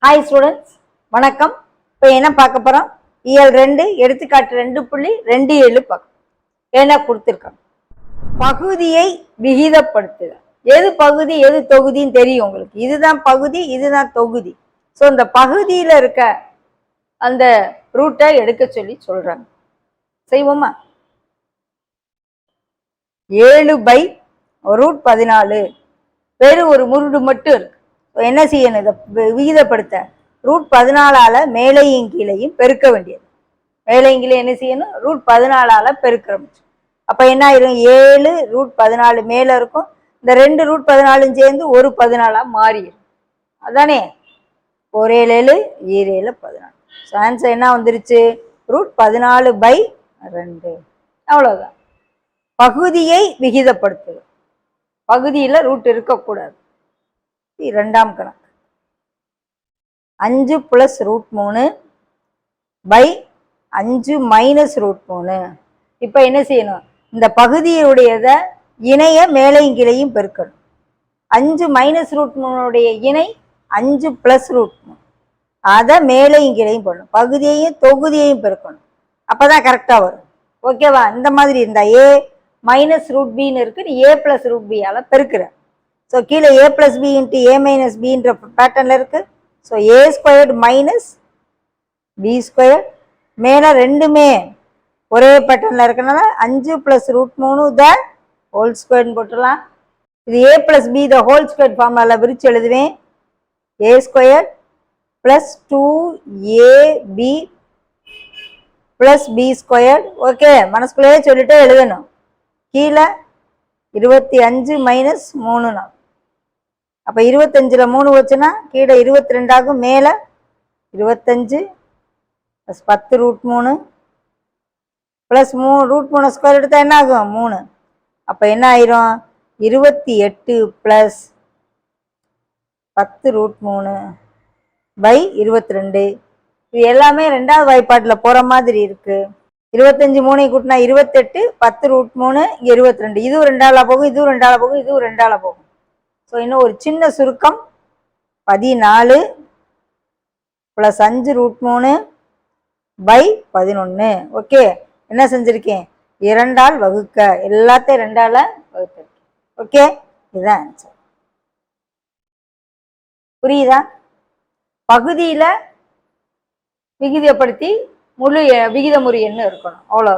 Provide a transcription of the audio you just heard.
Hi students, வணக்கம். இப்போ என்ன பார்க்க போகிறோம்? இயல் 2 எடுத்துக்காட்டு 2.27 பார்க்க என்ன கொடுத்துருக்காங்க. பகுதியை விகிதப்படுத்துக. எது பகுதி எது தொகுதின்னு தெரியும் உங்களுக்கு. இதுதான் பகுதி, இதுதான் தொகுதி. ஸோ இந்த பகுதியில் இருக்க அந்த ரூட்டை எடுக்க சொல்லி சொல்றாங்க. செய்வோமா? 7/√14 வெறும் ஒரு முருடு மட்டும் இருக்கு. என்ன செய்யணும்? இதை விகிதப்படுத்த √14 மேலையும் கீழையும் பெருக்க வேண்டியது. மேலையும் கீழே என்ன செய்யணும்? √14 பெருக்கிறோம். அப்ப என்ன ஆயிரும்? 7√14 மேல இருக்கும். இந்த 2 √14 சேர்ந்து ஒரு 14 மாறிடும். அதானே? 1 7 7 14. ஆன்சர் என்ன வந்துருச்சு? √14/2. அவ்வளவுதான். பகுதியை விகிதப்படுத்துது. பகுதியில ரூட் இருக்கக்கூடாது. இரண்டாம் கணக்கு 5 + √3 5 - √3. இப்ப என்ன செய்யணும்? இந்த பகுதியுடையத இணைய மேலையும் கீழையும் பெருக்கணும். 5 - √3 இணை 5 + √3. அதை மேலையும் கீழையும் போடணும். பகுதியையும் தொகுதியையும் பெருக்கணும். அப்பதான் கரெக்டா வரும். ஓகேவா? இந்த மாதிரி இருந்தா a - √b இருக்கு, நீ a + √b பெருக்கிற. ஸோ கீழே a + b × a - b பேட்டர்னில் இருக்கு. So a² - b². மேலே ரெண்டுமே ஒரே பேட்டர்னில் இருக்கனால 5 + √3 த ஹோல் ஸ்கொயர்னு போட்டுடலாம். இது a + b the whole square ஃபார்முலாவில் விரிச்சு எழுதுவேன். a² + 2ab + b². ஓகே, மனசுக்குள்ளேயே சொல்லிட்டே எழுதணும். கீழே 25 - 3. அப்போ 25ல் 3 வச்சுன்னா கீழே 22 ஆகும். மேலே 25 + 10 √3 + 3 √3 ஸ்கொயர் எடுத்தால் என்ன ஆகும்? 3. அப்போ என்ன ஆயிரும்? 28 + 10 √3/22. இது எல்லாமே ரெண்டாவது வாய்ப்பாட்டில் போகிற மாதிரி இருக்கு. 25 3 கூட்டினா 28, 10 √3, இங்கே 22. இதுவும் 2ஆல் போகும், இதுவும் 2ஆல் போகும், இதுவும் 2ஆல் போகும். ஸோ இன்னும் ஒரு சின்ன சுருக்கம். 14 + 5 √3/11. ஓகே, என்ன செஞ்சிருக்கேன்? 2ஆல் வகுக்க. எல்லாத்தையும் 2ஆல் வகுத்திருக்கேன். ஓகே, இதுதான் ஆன்சர். புரியுதா? பகுதியில விகிதப்படுத்தி முழு விகிதமுறு எண்ணு இருக்கணும். அவ்வளோ.